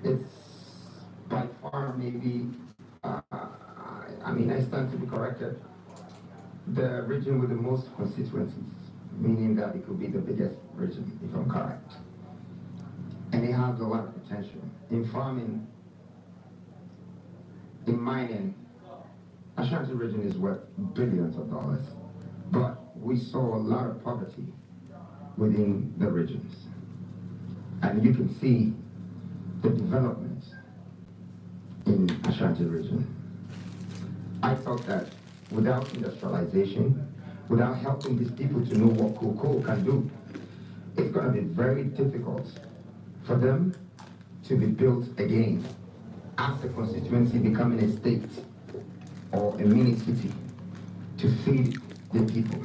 it's by far maybe, I stand to be corrected, the region with the most constituencies, meaning that it could be the biggest region, if I'm correct. And it has a lot of potential. In farming, in mining, Ashanti region is worth billions of dollars, but we saw a lot of poverty within the regions. And you can see the developments in Ashanti region. I thought that without industrialization, without helping these people to know what cocoa can do, it's going to be very difficult for them to be built again as a constituency becoming a state or a mini city to feed the people.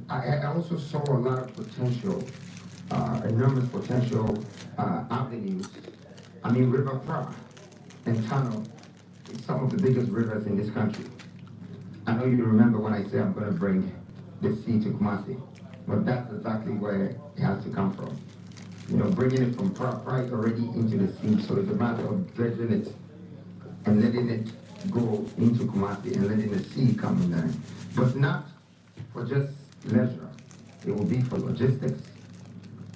I also saw a lot of potential, enormous potential avenues. River Pra and Tano, some of the biggest rivers in this country. I know you remember when I say I'm going to bring the sea to Kumasi, but that's exactly where it has to come from. Bringing it from Pra is already into the sea, so it's a matter of dredging it and letting it go into Kumasi and letting the sea come in there. But not for just leisure. It will be for logistics,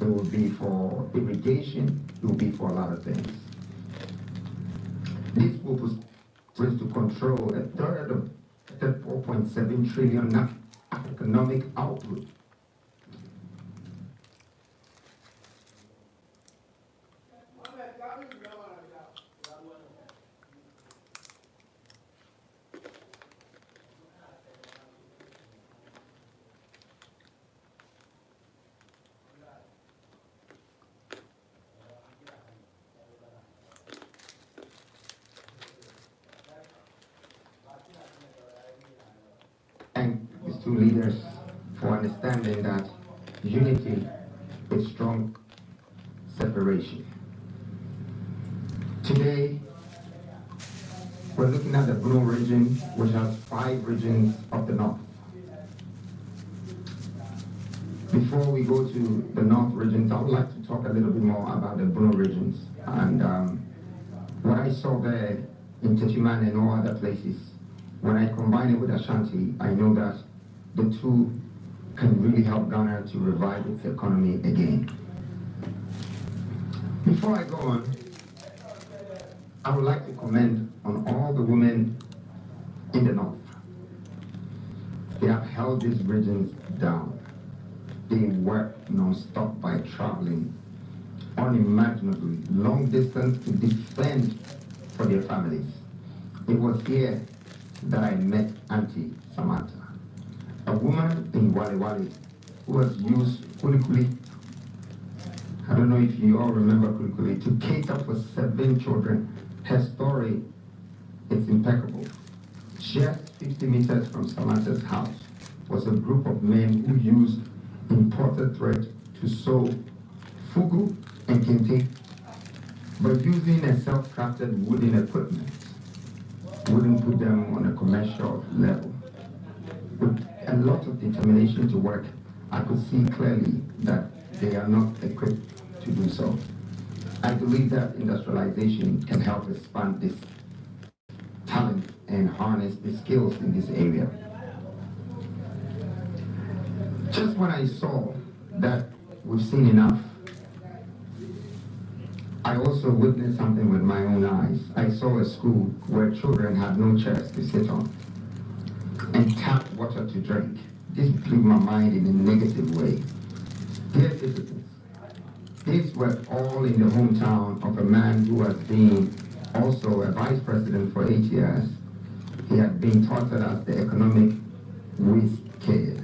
it will be for irrigation, it will be for a lot of things. This purpose was to control a third of the 4.7 trillion economic output. These two leaders for understanding that unity is strong separation. Today, we're looking at the Blue region, which has 5 regions of the north. Before we go to the north regions, I would like to talk a little bit more about the Blue regions. And what I saw there in Techiman and all other places, when I combine it with Ashanti, I know that the two can really help Ghana to revive its economy again. Before I go on, I would like to comment on all the women in the north. They have held these regions down. They work non-stop by traveling unimaginably long distance to defend for their families. It was here that I met Auntie Samantha, a woman in Wale Wale who has used kulikuli, I don't know if you all remember kulikuli, to cater for 7 children. Her story is impeccable. Just 50 meters from Samantha's house was a group of men who used imported thread to sew fugu and kente, but using a self-crafted wooden equipment wouldn't put them on a commercial level. With a lot of determination to work, I could see clearly that they are not equipped to do so. I believe that industrialization can help expand this talent and harness the skills in this area. Just when I saw that we've seen enough, I also witnessed something with my own eyes. I saw a school where children had no chairs to sit on and tap water to drink. This blew my mind in a negative way. Dear citizens, these were all in the hometown of a man who has been also a vice president for 8 years. He had been touted as the economic Wickèd.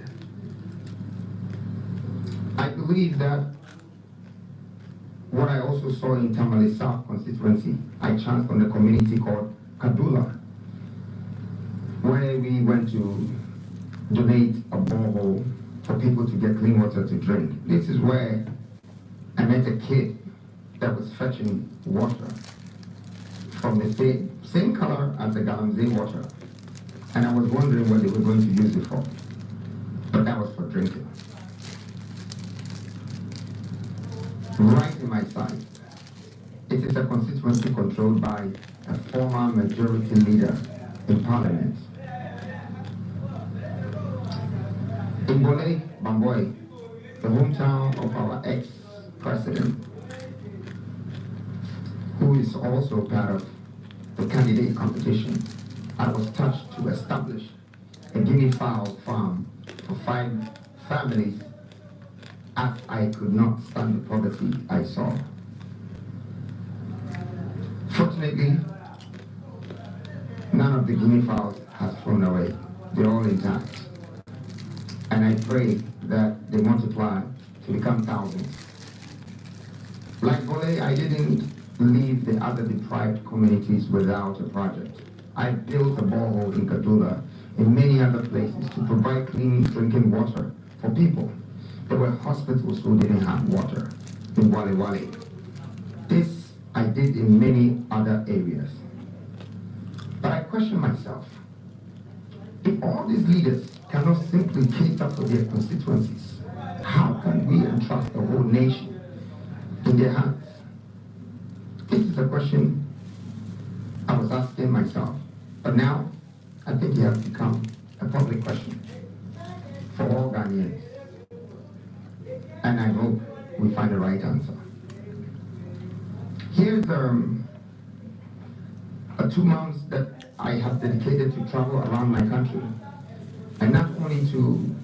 I believe that what I also saw in Tamale South constituency, I chanced on a community called Kadula, where we went to donate a borehole for people to get clean water to drink. This is where I met a kid that was fetching water from the same color as the Galamsey water. And I was wondering what they were going to use it for. But that was for drinking. Right in my sight. It is a constituency controlled by a former majority leader in parliament. In Bole, Bamboy, the hometown of our ex-president, who is also part of the candidate competition, I was touched to establish a guinea fowl farm for 5 families as I could not stand the poverty I saw. Fortunately, none of the guinea fowls has thrown away. They're all intact. And I pray that they multiply to become thousands. Like Bole, I didn't leave the other deprived communities without a project. I built a borehole in Kaduna and many other places to provide clean drinking water for people. There were hospitals who didn't have water in Wale Wale. This I did in many other areas. But I question myself, if all these leaders cannot simply cater for their constituencies, how can we entrust the whole nation in their hands? This is a question I was asking myself, but now I think it has become a public question for all Ghanaians. And I hope we find the right answer. Here's a 2 months that I have dedicated to travel around my country, and not only to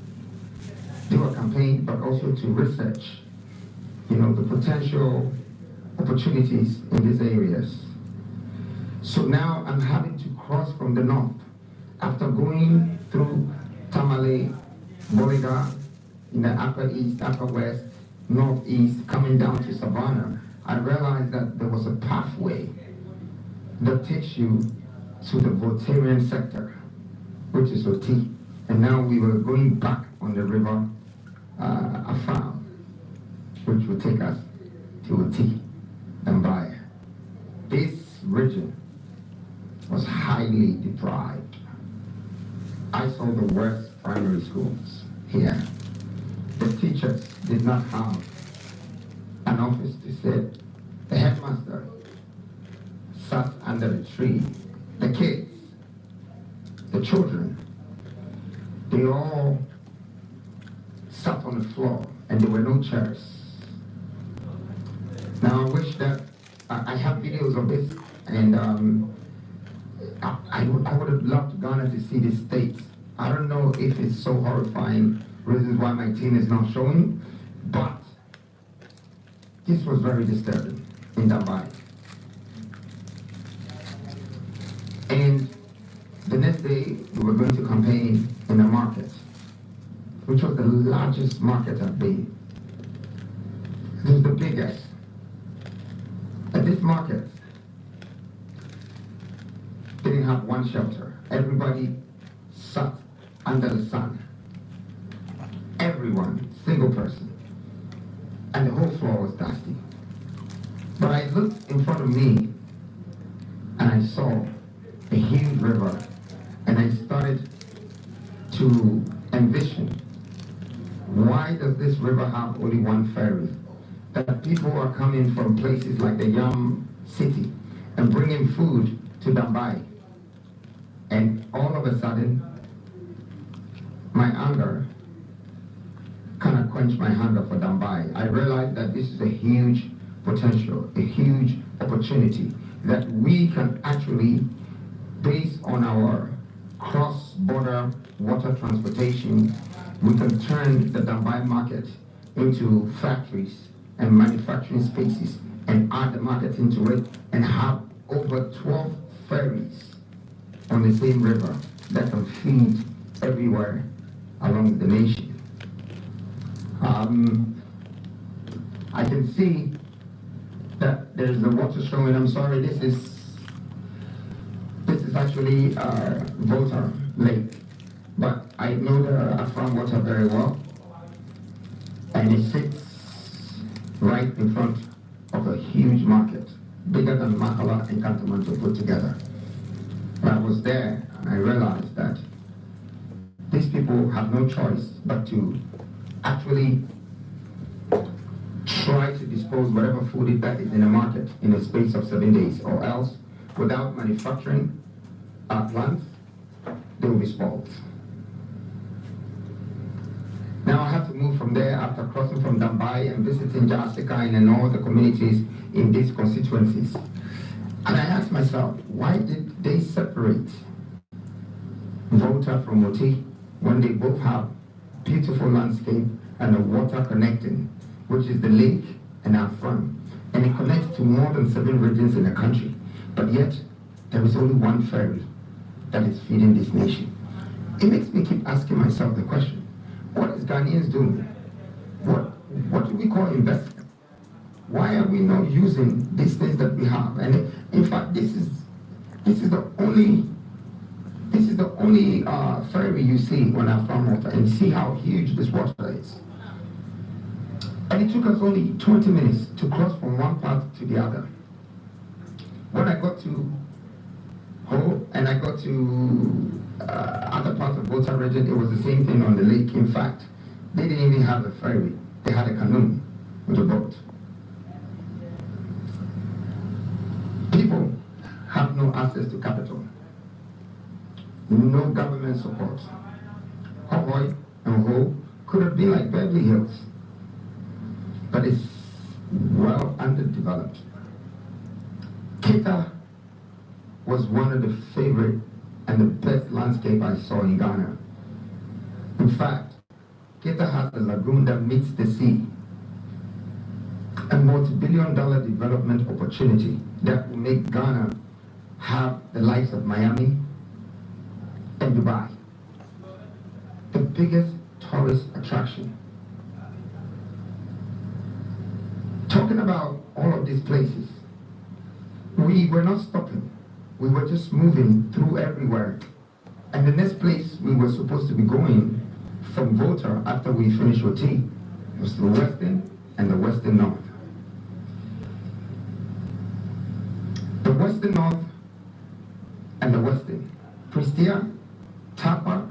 do a campaign, but also to research, the potential opportunities in these areas. So now I'm having to cross from the north. After going through Tamale, Boriga, in the upper east, upper west, northeast, coming down to Savannah, I realized that there was a pathway that takes you to the Voltarian sector, which is Oti. And now we were going back on the river Afam, which will take us to Oti and Baya. This region was highly deprived. I saw the worst primary schools here. The teachers did not have an office to sit. The headmaster sat under the tree. The kids, the children, they all sat on the floor and there were no chairs. Now I wish that I have videos of this, and I would have loved Ghana to see the states. I don't know if it's so horrifying, reasons why my team is not showing, but this was very disturbing in Dubai. And the next day, we were going to campaign in a market, which was the largest market I've been. It was the biggest. At this market, didn't have one shelter. Everybody sat under the sun. Everyone, single person. And the whole floor was dusty. But I looked in front of me and I saw a huge river, and I started to envision, why does this river have only one ferry? That people are coming from places like the Yam City and bringing food to Dubai. And all of a sudden, my anger kind of quenched my hunger for Dubai. I realized that this is a huge potential, a huge opportunity that we can actually, based on our cross-border water transportation, we can turn the Dubai market into factories and manufacturing spaces and add the market into it and have over 12 ferries on the same river that can feed everywhere along the nation. I can see that there's the water showing. I'm sorry, this is actually Volta Lake, but I know the Afram water very well, and it sits right in front of a huge market, bigger than Makala and Kantamanto put together. When I was there, and I realized that these people have no choice but to actually try to dispose whatever food that is in the market in a space of 7 days, or else, without manufacturing our plants, they will be spoiled. Now I have to move from there after crossing from Dambai and visiting Jasikain and all the communities in these constituencies. And I asked myself, why did they separate Volta from Moti when they both have beautiful landscape and the water connecting, which is the lake and our farm, and it connects to more than 7 regions in the country. But yet, there is only one ferry that is feeding this nation. It makes me keep asking myself the question, what is Ghanaians doing? What do we call investment? Why are we not using these things that we have? And in fact, this is the only ferry you see on our farm water, and see how huge this water is. And it took us only 20 minutes to cross from one part to the other. When I got to Ho and I got to other parts of Volta region, it was the same thing on the lake. In fact, they didn't even have a ferry. They had a canoe with a boat. People have no access to capital. No government support. Ahoy and Ho could have been like Beverly Hills, but it's well underdeveloped. Cheddar was one of the favorite and the best landscape I saw in Ghana. In fact, Cheddar has a lagoon that meets the sea, a multi-billion-dollar development opportunity that will make Ghana have the likes of Miami and Dubai, the biggest tourist attraction. Talking about all of these places, we were not stopping. We were just moving through everywhere. And the next place we were supposed to be going from Volta after we finished OT was the Western and the Western North. The Western North and the Western, Prestia, Tapa,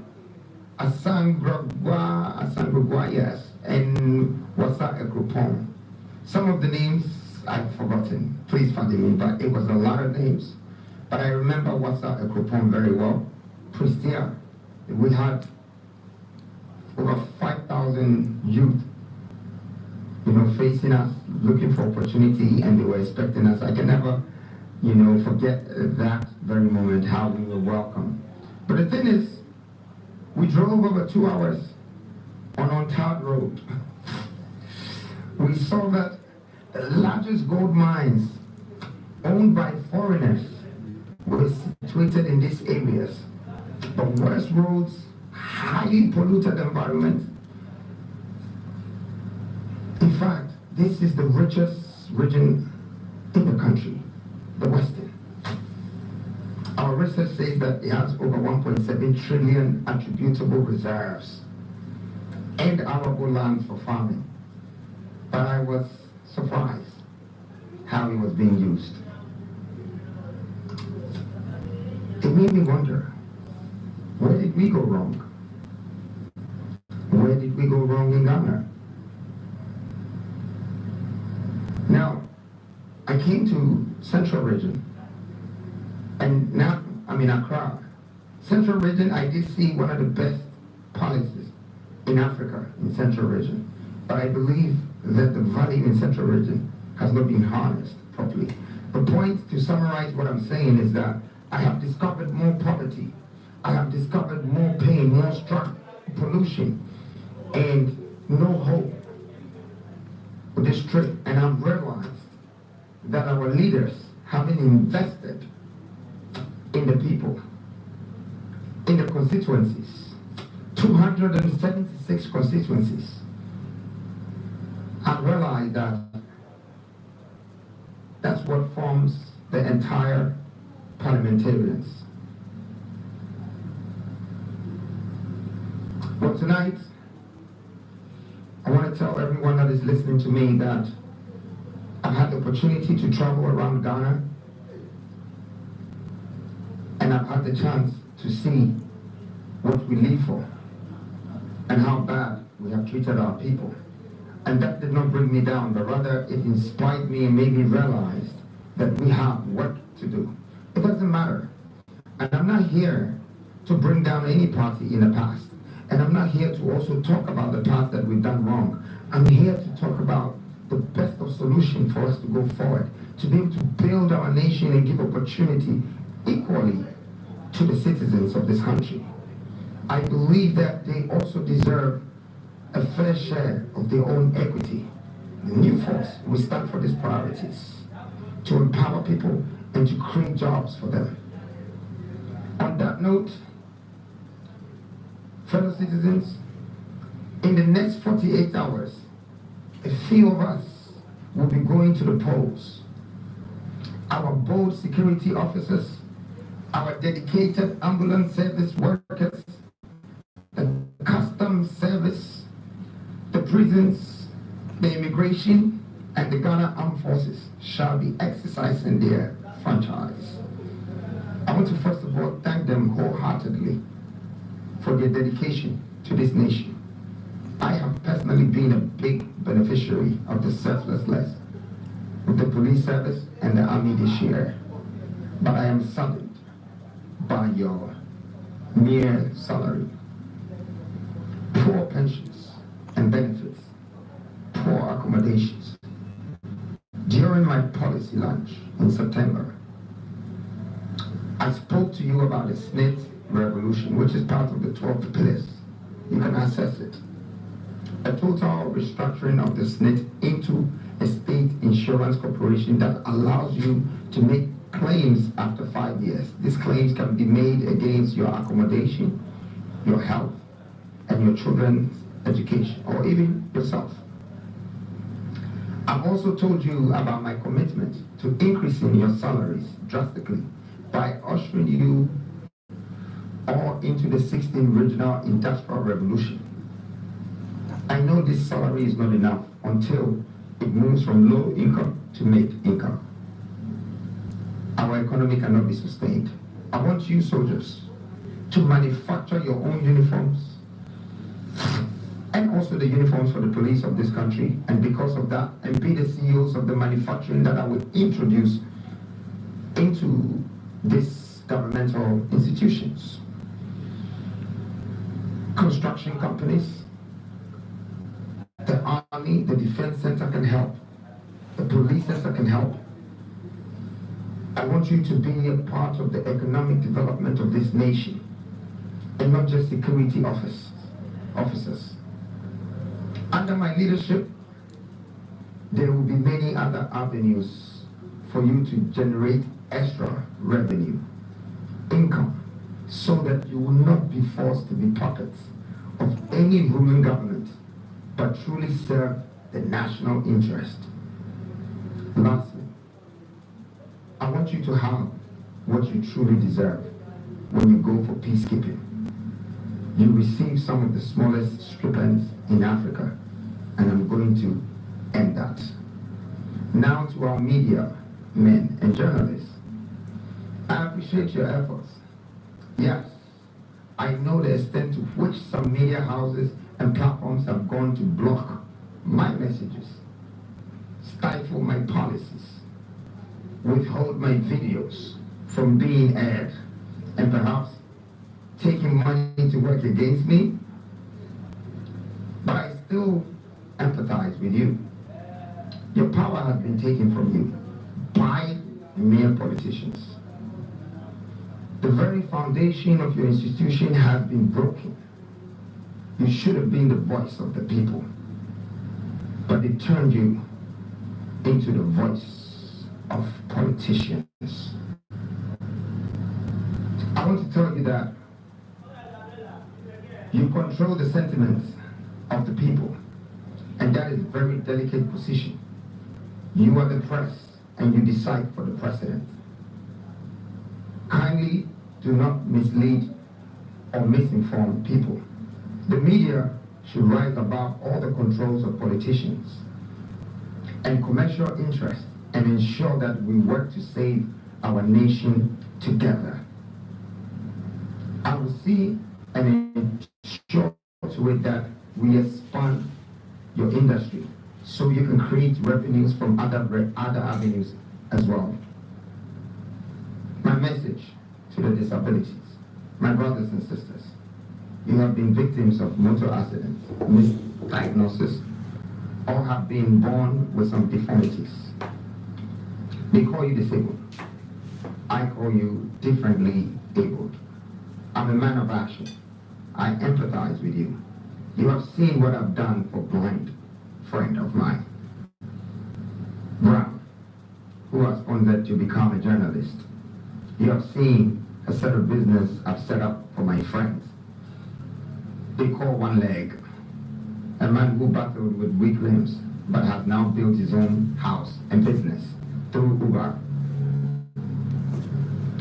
Asangogwa, yes, and Wasa Ekropon. Some of the names I've forgotten, please forgive me, but it was a lot of names. But I remember Wasa Ekropon very well. Prestia, we had over 5,000 youth, facing us, looking for opportunity, and they were expecting us. I can never, forget that very moment, how we were welcomed. But the thing is, we drove over 2 hours on untarred road. We saw that the largest gold mines owned by foreigners were situated in these areas. The worst roads, highly polluted environment. In fact, this is the richest region in the country, the Western. Our research says that it has over 1.7 trillion attributable reserves and arable lands for farming. But I was surprised how it was being used. It made me wonder, where did we go wrong? Where did we go wrong in Ghana? Now, I came to Central Region, and now I'm in Accra. Central Region, I did see one of the best policies in Africa in Central Region. But I believe that the value in Central Region has not been harnessed properly. The point, to summarize what I'm saying, is that I have discovered more poverty. I have discovered more pain, more struggle, pollution, and no hope for this trip. And I've realized that our leaders haven't invested in the people, in the constituencies, 276 constituencies. I've realized that that's what forms the entire parliamentarians. But tonight, I want to tell everyone that is listening to me that I've had the opportunity to travel around Ghana, and I've had the chance to see what we live for and how bad we have treated our people. And that did not bring me down, but rather it inspired me and made me realize that we have work to do. It doesn't matter. And I'm not here to bring down any party in the past. And I'm not here to also talk about the past that we've done wrong. I'm here to talk about the best of solution for us to go forward, to be able to build our nation and give opportunity equally to the citizens of this country. I believe that they also deserve a fair share of their own equity. The new force will stand for these priorities, to empower people and to create jobs for them. On that note, fellow citizens, in the next 48 hours, a few of us will be going to the polls. Our bold security officers, our dedicated ambulance service workers, the customs service, the prisons, the immigration, and the Ghana Armed Forces shall be exercising their franchise. I want to first of all thank them wholeheartedly for their dedication to this nation. I have personally been a big beneficiary of the selflessness with the police service and the army this year, but I am saddened by your mere salary, poor pensions and benefits, poor accommodations. During my policy lunch in September, I spoke to you about the SNIT revolution, which is part of the 12 pillars. You can access it. A total restructuring of the SNIT into a state insurance corporation that allows you to make claims after 5 years. These claims can be made against your accommodation, your health, and your children's education, or even yourself. I've also told you about my commitment to increasing your salaries drastically by ushering you all into the 16th regional industrial revolution. I know this salary is not enough until it moves from low income to mid-income. Our economy cannot be sustained. I want you soldiers to manufacture your own uniforms and also the uniforms for the police of this country, and because of that, and be the CEOs of the manufacturing that I will introduce into these governmental institutions. Construction companies, the army, the defense center can help. The police center can help. I want you to be a part of the economic development of this nation, and not just security officers. Under my leadership, there will be many other avenues for you to generate extra revenue, income, so that you will not be forced to be puppets of any ruling government, but truly serve the national interest. Lastly, I want you to have what you truly deserve when you go for peacekeeping. You receive some of the smallest stipends in Africa, and I'm going to end that. Now to our media men and journalists, I appreciate your efforts. Yes, I know the extent to which some media houses and platforms have gone to block my messages, stifle my policies, withhold my videos from being aired, and perhaps taking money to work against me. But I still empathize with you. Your power has been taken from you by mere politicians. The very foundation of your institution has been broken. You should have been the voice of the people, but they turned you into the voice of politicians. I want to tell you that you control the sentiments of the people, and that is a very delicate position. You are the press, and you decide for the president. Kindly do not mislead or misinform people. The media should rise above all the controls of politicians and commercial interests and ensure that we work to save our nation together. I will see and ensure to it that we expand your industry so you can create revenues from other avenues as well. My message to the disabilities, my brothers and sisters, you have been victims of motor accidents, misdiagnosis, or have been born with some deformities. They call you disabled. I call you differently abled. I'm a man of action. I empathize with you. You have seen what I've done for a blind friend of mine, Brown, who has wanted to become a journalist. You have seen a set of business I've set up for my friends. They call one leg, a man who battled with weak limbs but has now built his own house and business through Uber.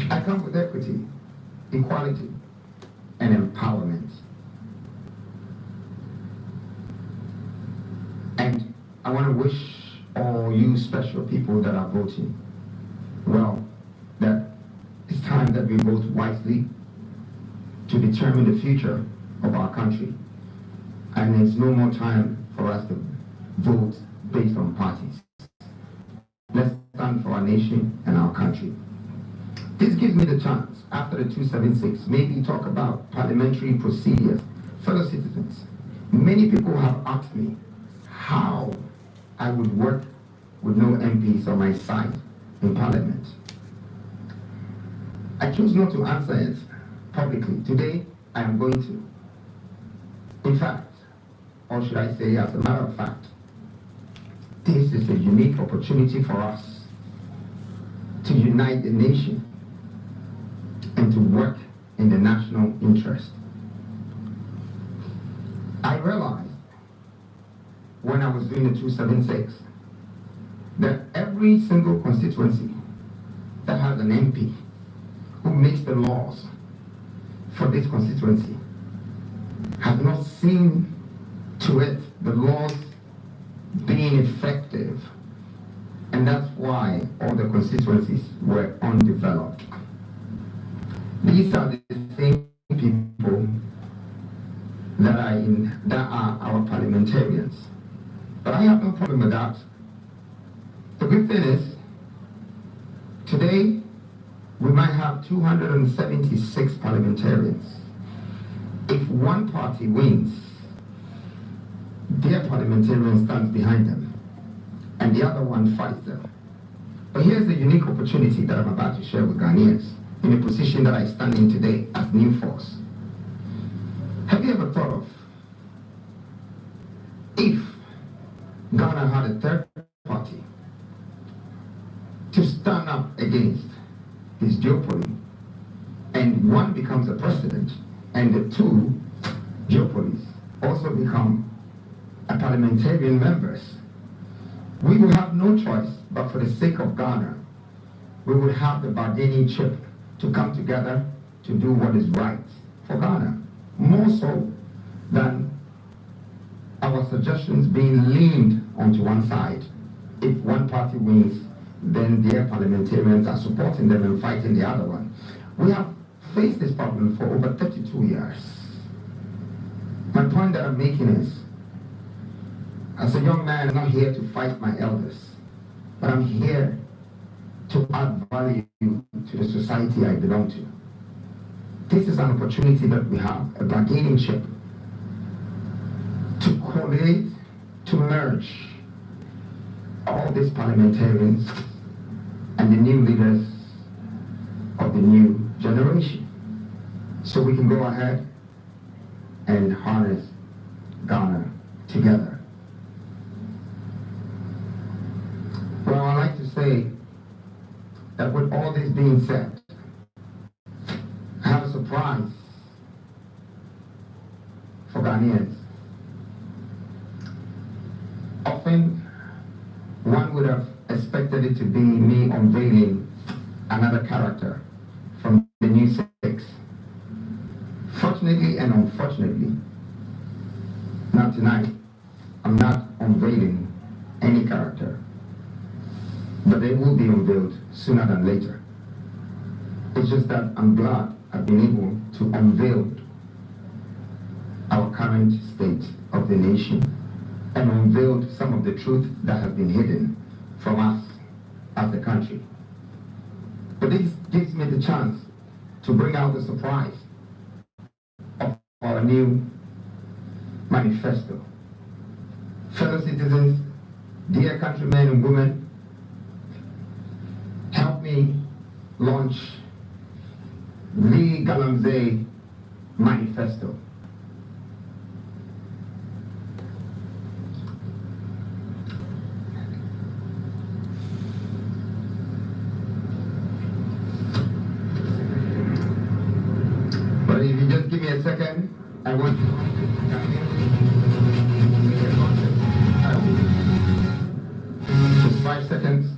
I come with equity, equality, and empowerment. And I want to wish all you special people that are voting, well, that it's time that we vote wisely to determine the future of our country. And it's no more time for us to vote based on parties. Let's stand for our nation and our country. This gives me the chance, after the 276, maybe talk about parliamentary procedures. Fellow citizens, many people have asked me how I would work with no MPs on my side in Parliament. I choose not to answer it publicly. Today, I am going to. In fact, or should I say as a matter of fact, this is a unique opportunity for us to unite the nation and to work in the national interest. I realized when I was doing the 276 that every single constituency that has an MP who makes the laws for this constituency has not seen to it the laws being effective, and that's why all the constituencies were undeveloped. These are the same people that are our parliamentarians. But I have no problem with that. The good thing is, today we might have 276 parliamentarians. If one party wins, their parliamentarian stands behind them, and the other one fights them. But here's the unique opportunity that I'm about to share with Ghanaians in the position that I stand in today as New Force. Have you ever thought of if Ghana had a third party to stand up against his duopoly, and one becomes a president, and the two duopolies also become a parliamentarian members? We will have no choice but for the sake of Ghana. We will have the bargaining chip to come together to do what is right for Ghana, more so than our suggestions being leaned onto one side. If one party wins, then their parliamentarians are supporting them and fighting the other one. We have faced this problem for over 32 years. My point that I'm making is, as a young man, I'm not here to fight my elders, but I'm here to add value to the society I belong to. This is an opportunity that we have, a bargaining chip, to collate, to merge all these parliamentarians and the new leaders of the new generation, so we can go ahead and harness Ghana together. Well, I like to say that with all this being said, I have a surprise for Ghanaians. Often, one would have expected it to be me unveiling another character from the new six. Fortunately and unfortunately, not tonight, I'm not unveiling any character, but they will be unveiled sooner than later. It's just that I'm glad I've been able to unveil our current state of the nation. and unveiled some of the truth that has been hidden from us as a country. But this gives me the chance to bring out the surprise of our new manifesto. Fellow citizens, dear countrymen and women, help me launch the Galamsey Manifesto. But if you just give me a second, I want to just 5 seconds.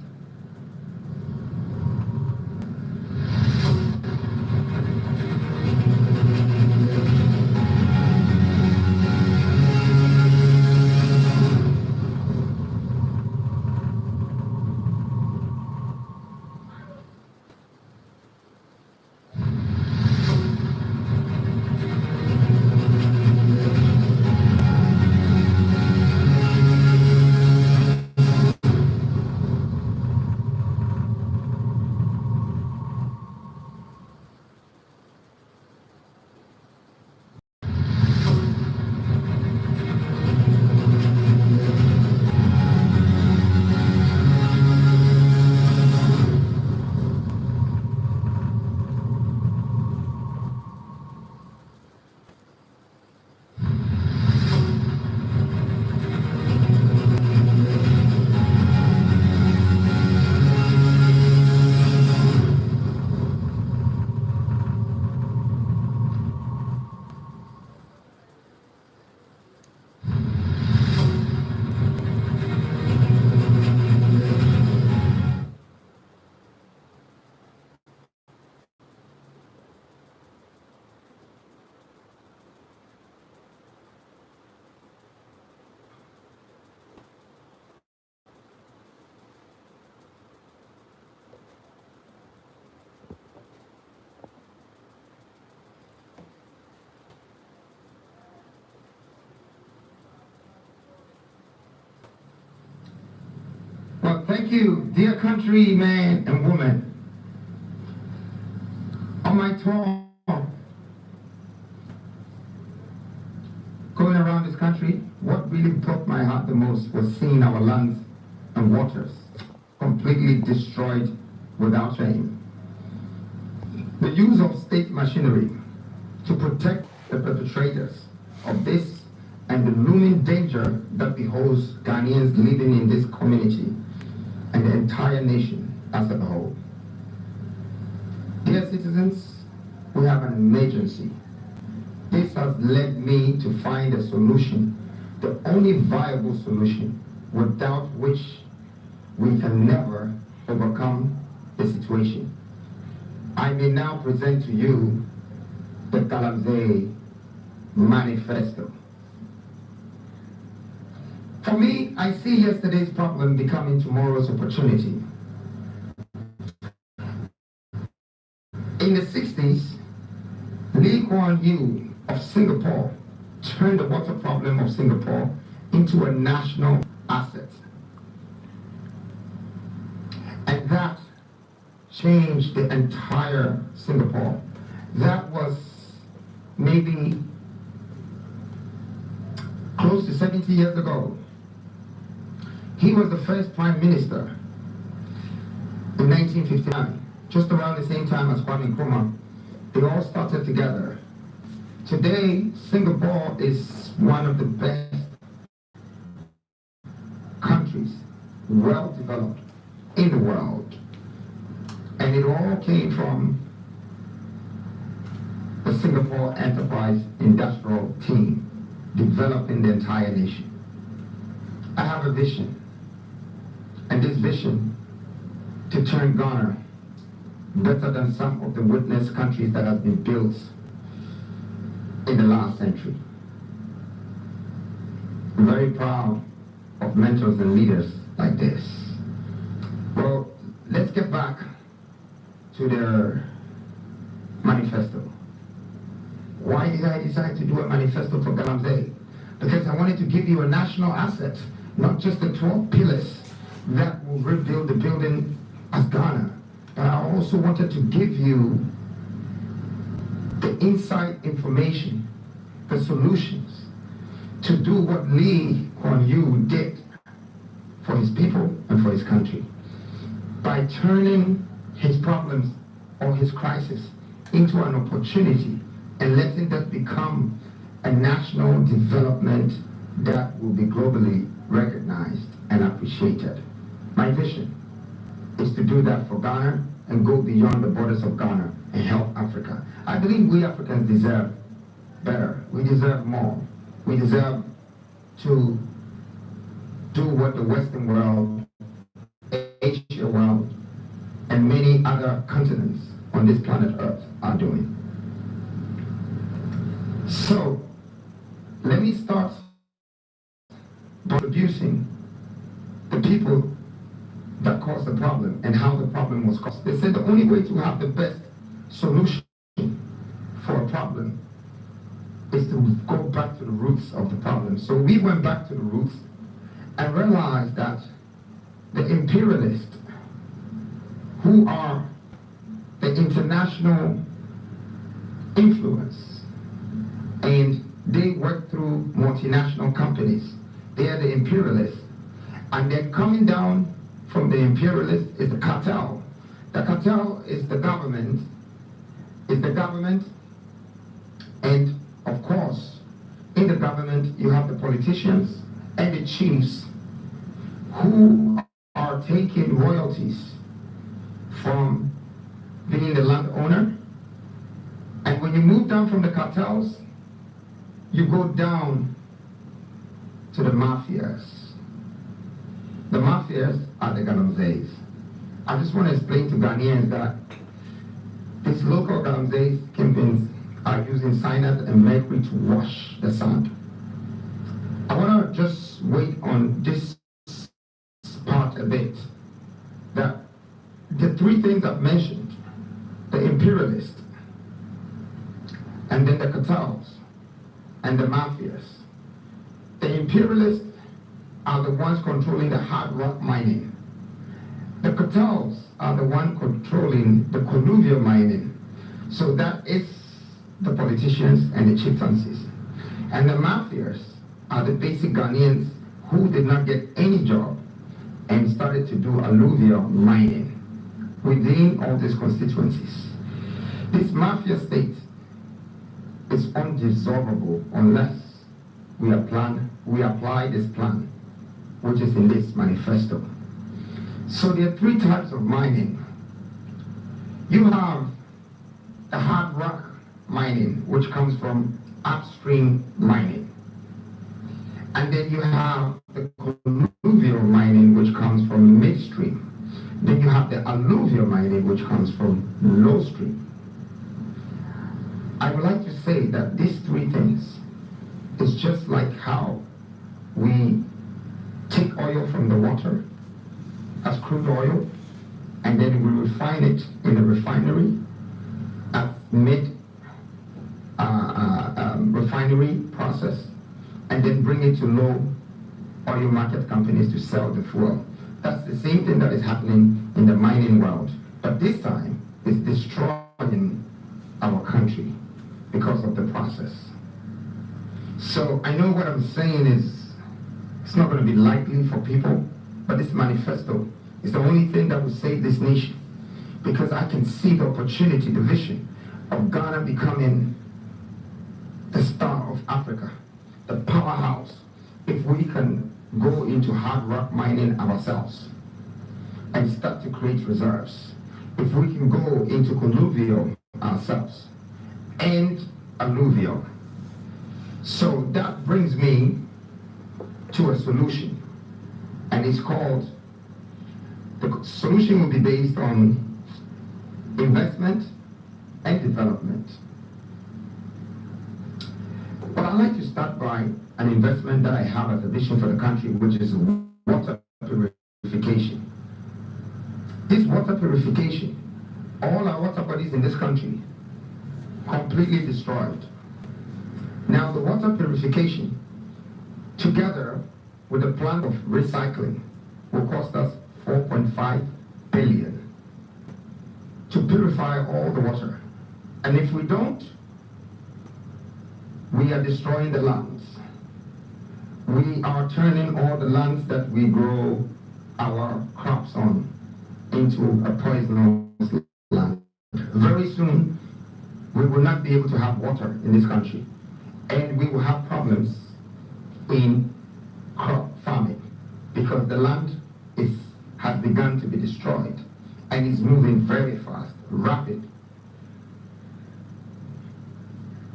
Well, thank you, dear countrymen and women. On my tour, going around this country, what really broke my heart the most was seeing our lands and waters completely destroyed without shame. The use of state machinery to protect the perpetrators of this and the looming danger that beholds Ghanaians living in this community and the entire nation as a whole. Dear citizens, we have an emergency. This has led me to find a solution, the only viable solution, without which we can never overcome the situation. I may now present to you the Galamsey Manifesto. For me, I see yesterday's problem becoming tomorrow's opportunity. In the 60s, Lee Kuan Yew of Singapore turned the water problem of Singapore into a national asset. And that changed the entire Singapore. That was maybe close to 70 years ago. He was the first prime minister in 1959, just around the same time as Kwame Nkrumah. They all started together. Today, Singapore is one of the best countries, well developed in the world. And it all came from the Singapore Enterprise Industrial Team, developing the entire nation. I have a vision, and this vision to turn Ghana better than some of the witness countries that have been built in the last century. I'm very proud of mentors and leaders like this. Well, let's get back to their manifesto. Why did I decide to do a manifesto for Galamsey? because I wanted to give you a national asset, not just the 12 pillars that will rebuild the building as Ghana, but I also wanted to give you the inside information, the solutions to do what Lee Kuan Yew did for his people and for his country by turning his problems or his crisis into an opportunity and letting that become a national development that will be globally recognized and appreciated. My vision is to do that for Ghana and go beyond the borders of Ghana and help Africa. I believe we Africans deserve better. We deserve more. We deserve to do what the Western world, Asia world, and many other continents on this planet Earth are doing. So, let me start by introducing the people that caused the problem and how the problem was caused. They said the only way to have the best solution for a problem is to go back to the roots of the problem. So we went back to the roots and realized that the imperialists, who are the international influence, and they work through multinational companies. They are the imperialists. And then coming down from the imperialists is the cartel. The cartel is the government, and of course, in the government, you have the politicians and the chiefs who are taking royalties from being the landowner. And when you move down from the cartels, you go down to the mafias. The mafias are the galamseys. I just want to explain to Ghanaians that these local galamseys kingpins are using cyanide and mercury to wash the sand. I want to just wait on this part a bit. That the three things I've mentioned, the imperialists, and then the cartels, and the mafias. The imperialists are the ones controlling the hard rock mining. The cartels are the ones controlling the colluvial mining. So that is the politicians and the chieftaincies. And the mafias are the basic Ghanaians who did not get any job and started to do alluvial mining within all these constituencies. This mafia state is undissolvable unless we apply this plan, which is in this manifesto. So there are three types of mining. You have the hard rock mining, which comes from upstream mining. And then you have the colluvial mining, which comes from midstream. Then you have the alluvial mining, which comes from low stream. I would like to say that these three things is just like how we take oil from the water as crude oil, and then we refine it in a refinery as refinery process, and then bring it to low oil market companies to sell the fuel. That's the same thing that is happening in the mining world, but this time it's destroying our country because of the process. So I know what I'm saying is it's not going to be likely for people, but this manifesto is the only thing that will save this nation, because I can see the opportunity, the vision of Ghana becoming the star of Africa, the powerhouse, if we can go into hard rock mining ourselves and start to create reserves. If we can go into colluvial ourselves and alluvial. So that brings me to a solution, and it's called, the solution will be based on investment and development. But I'd like to start by an investment that I have as a vision for the country, which is water purification. This water purification, all our water bodies in this country, completely destroyed. Now the water purification together with the plan of recycling, will cost us 4.5 billion to purify all the water. And if we don't, we are destroying the lands. We are turning all the lands that we grow our crops on into a poisonous land. Very soon, we will not be able to have water in this country, and we will have problems in crop farming because the land has begun to be destroyed and is moving very fast, rapid.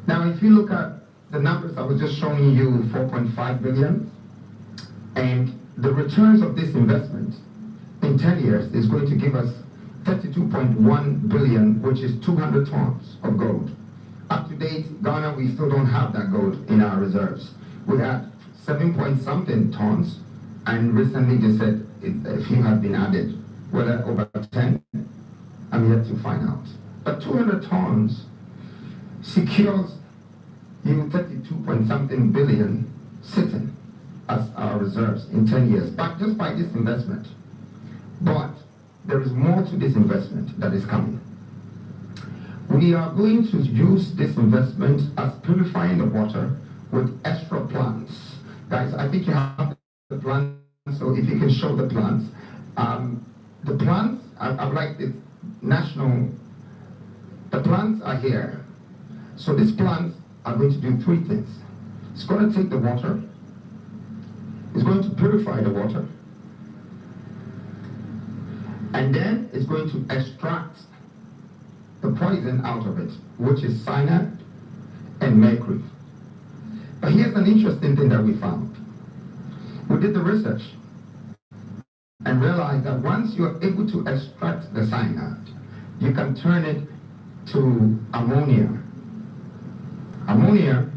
Now, if you look at the numbers I was just showing you, 4.5 billion, and the returns of this investment in 10 years is going to give us 32.1 billion, which is 200 tons of gold. Up to date, Ghana, we still don't have that gold in our reserves. We had 7 point something tons, and recently they said a few have been added. Whether over 10, I'm yet to find out. But 200 tons secures you 32 point something billion sitting as our reserves in 10 years, but just by this investment. But there is more to this investment that is coming. We are going to use this investment as purifying the water with extra plants. Guys, I think you have the plants, so if you can show the plants. The plants, I'd like the plants are here. So these plants are going to do three things. It's going to take the water, it's going to purify the water, and then it's going to extract the poison out of it, which is cyanide and mercury. But here's an interesting thing that we found. We did the research and realized that once you're able to extract the cyanide, you can turn it to ammonia. Ammonia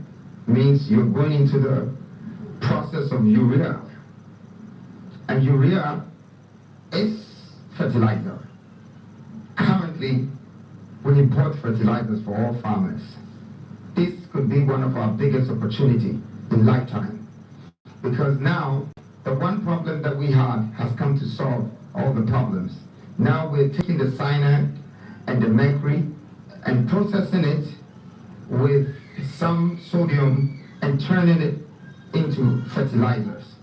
means you're going into the process of urea. And urea is fertilizer. Currently, we import fertilizers for all farmers. This could be one of our biggest opportunities in lifetime. Because now, the one problem that we had has come to solve all the problems. Now we're taking the cyanide and the mercury and processing it with some sodium and turning it into fertilizers.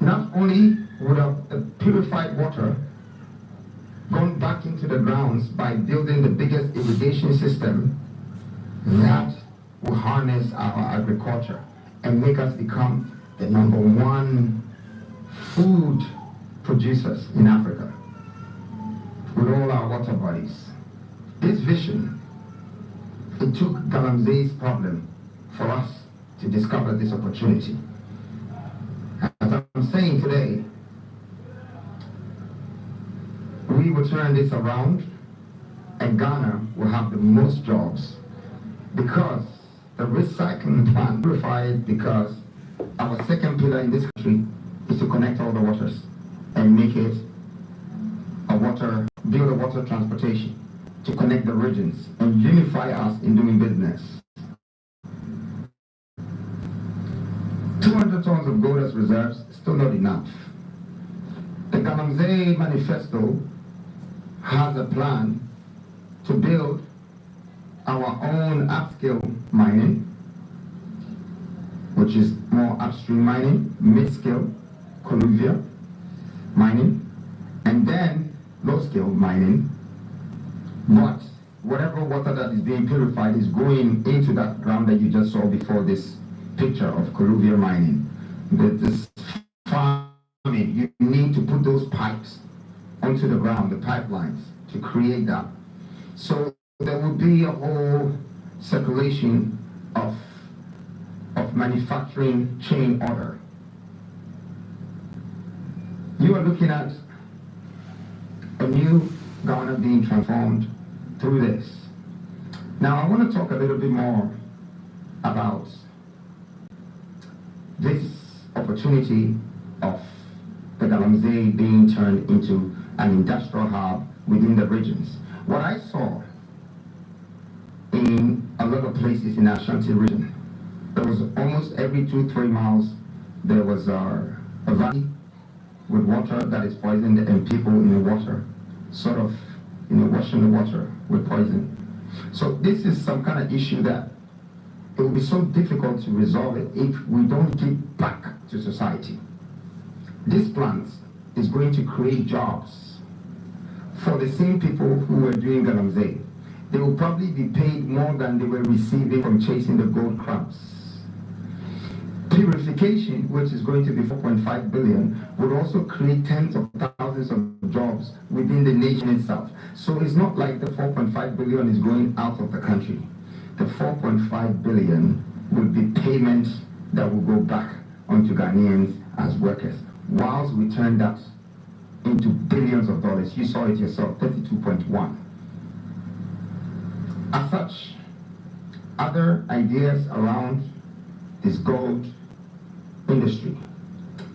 Not only would the purified water gone back into the grounds by building the biggest irrigation system that will harness our agriculture and make us become the #1 food producers in Africa with all our water bodies. This vision, it took Galamsey's problem for us to discover this opportunity. As I'm saying today, we will turn this around and Ghana will have the most jobs because the recycling plant purified, because our second pillar in this country is to connect all the waters and make it build a water transportation to connect the regions and unify us in doing business. 200 tons of gold as reserves, still not enough. The Galamsey Manifesto has a plan to build our own upscale mining, which is more upstream mining, mid-scale, colluvial mining, and then low-scale mining. But whatever water that is being purified is going into that ground that you just saw before this picture of colluvial mining. This farming, you need to put those pipes onto the ground, the pipelines, to create that. So there will be a whole circulation of manufacturing chain order. You are looking at a new Ghana being transformed through this. Now I want to talk a little bit more about this opportunity of the Galamsey being turned into an industrial hub within the regions. What I saw in a lot of places in the Ashanti region There was almost every 2-3 miles, there was a valley with water that is poisoned and people in the water, sort of, washing the water with poison. So this is some kind of issue that it will be so difficult to resolve it if we don't give back to society. This plant is going to create jobs for the same people who were doing galamsey. They will probably be paid more than they were receiving from chasing the gold crabs. Purification, which is going to be 4.5 billion, would also create tens of thousands of jobs within the nation itself. So it's not like the 4.5 billion is going out of the country. The 4.5 billion will be payments that will go back onto Ghanaians as workers, whilst we turn that into billions of dollars. You saw it yourself, 32.1. As such, other ideas around this gold industry,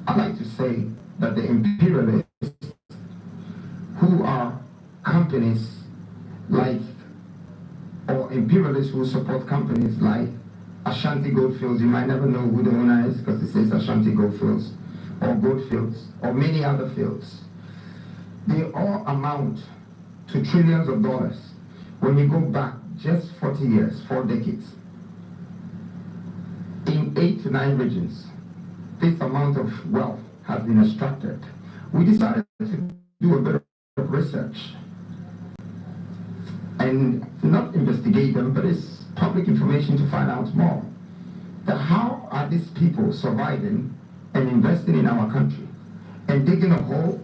I'd like to say that the imperialists, who are companies like, or imperialists who support companies like Ashanti Goldfields, you might never know who the owner is because it says Ashanti Goldfields, or Goldfields, or many other fields. They all amount to trillions of dollars when you go back just 40 years, 4 decades. In 8 to 9 regions, this amount of wealth has been extracted. We decided to do a bit of research and not investigate them, but it's public information to find out more. That how are these people surviving and investing in our country and digging a hole,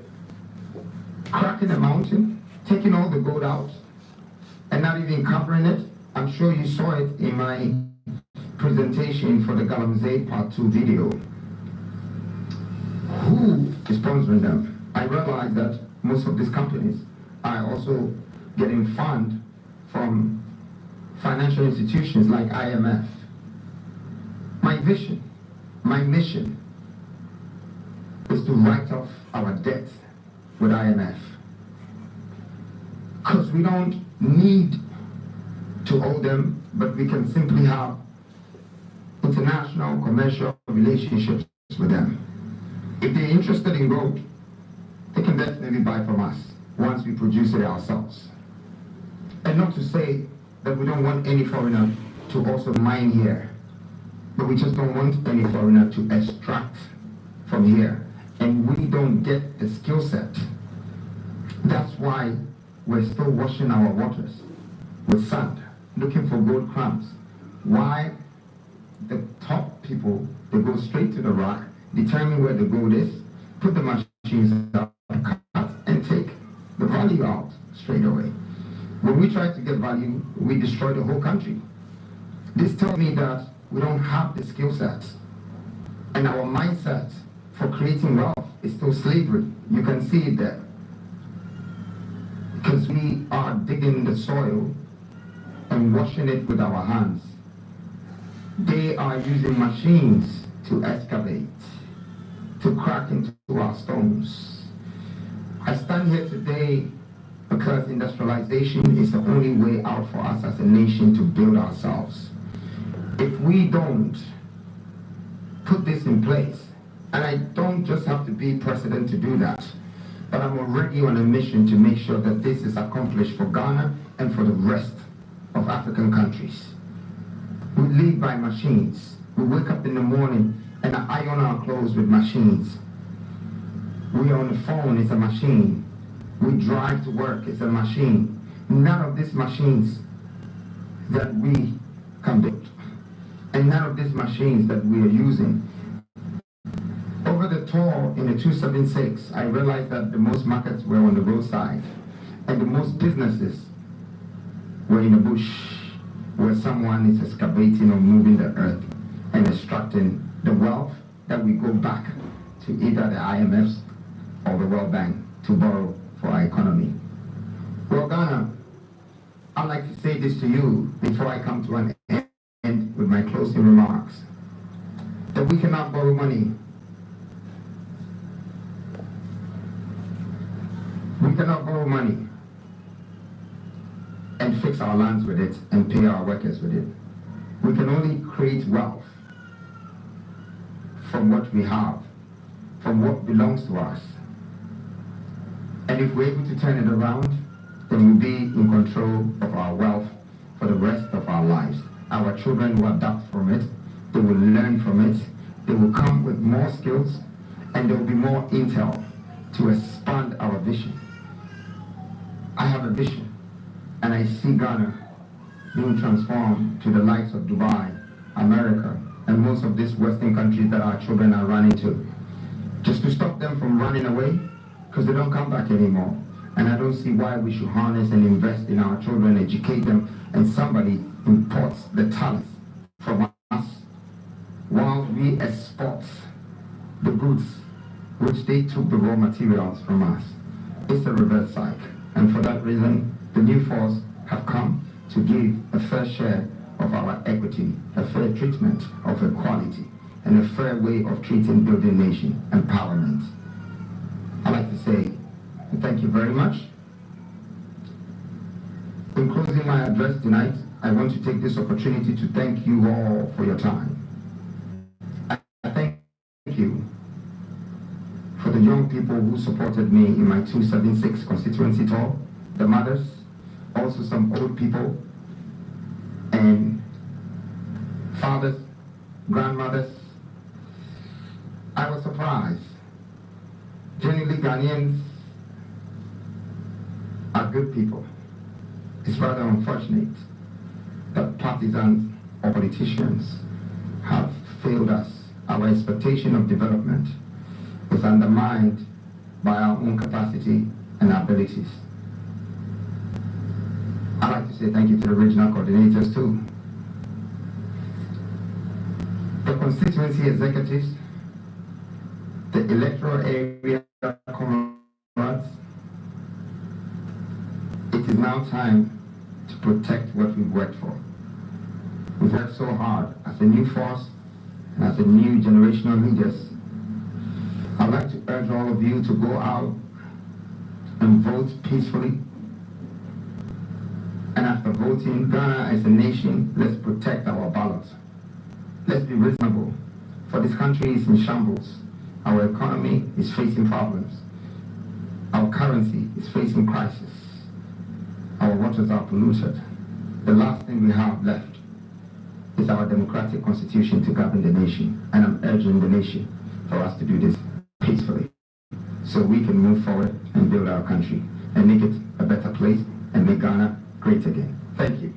cracking a mountain, taking all the gold out, and not even covering it? I'm sure you saw it in my presentation for the Galamsey Part 2 video. Who is sponsoring them? I realize that most of these companies are also getting funds from financial institutions like IMF. My vision, my mission is to write off our debt with IMF. Because we don't need to owe them, but we can simply have international commercial relationships with them. If they're interested in gold, they can definitely buy from us once we produce it ourselves. And not to say that we don't want any foreigner to also mine here, but we just don't want any foreigner to extract from here. And we don't get the skill set. That's why we're still washing our waters with sand, looking for gold crumbs. Why the top people, they go straight to the rock, determine where the gold is, put the machines out, cut, and take the value out straight away. When we try to get value, we destroy the whole country. This tells me that we don't have the skill set, and our mindset for creating wealth is still slavery. You can see it there. Because we are digging the soil and washing it with our hands. They are using machines to excavate, to crack into our stones. I stand here today because industrialization is the only way out for us as a nation to build ourselves. If we don't put this in place, and I don't just have to be president to do that, but I'm already on a mission to make sure that this is accomplished for Ghana and for the rest of African countries. We live by machines. We wake up in the morning and iron our clothes with machines. We are on the phone, it's a machine. We drive to work, it's a machine. None of these machines that we can build, and none of these machines that we are using. Over the tour in the 276, I realized that the most markets were on the roadside, and the most businesses were in the bush, where someone is excavating or moving the earth and extracting the wealth that we go back to either the IMFs or the World Bank to borrow for our economy. Well, Ghana, I'd like to say this to you before I come to an end with my closing remarks, that we cannot borrow money. We cannot borrow money and fix our lands with it and pay our workers with it. We can only create wealth from what we have, from what belongs to us. And if we're able to turn it around, then we'll be in control of our wealth for the rest of our lives. Our children will adapt from it, they will learn from it, they will come with more skills, and there will be more intel to expand our vision. I have a vision, and I see Ghana being transformed to the likes of Dubai, America, and most of these Western countries that our children are running to. Just to stop them from running away, because they don't come back anymore. And I don't see why we should harness and invest in our children, educate them, and somebody imports the talents from us while we export the goods which they took the raw materials from us. It's a reverse cycle. And for that reason, the new force have come to give a fair share of our equity, a fair treatment of equality, and a fair way of treating building nation empowerment. I'd like to say thank you very much. In closing my address tonight, I want to take this opportunity to thank you all for your time. I thank you for the young people who supported me in my 276 constituency tour, the mothers, also some old people, and fathers, grandmothers. I was surprised. Genuinely Ghanaians are good people. It's rather unfortunate that partisans or politicians have failed us. Our expectation of development is undermined by our own capacity and abilities. I'd like to say thank you to the regional coordinators too. The constituency executives, the electoral area comrades, it is now time to protect what we've worked for. We've worked so hard as a new force and as a new generation of leaders. I'd like to urge all of you to go out and vote peacefully. And after voting, Ghana as a nation, let's protect our ballot. Let's be reasonable, for this country is in shambles. Our economy is facing problems. Our currency is facing crisis. Our waters are polluted. The last thing we have left is our democratic constitution to govern the nation. And I'm urging the nation for us to do this peacefully, so we can move forward and build our country and make it a better place and make Ghana great again. Thank you.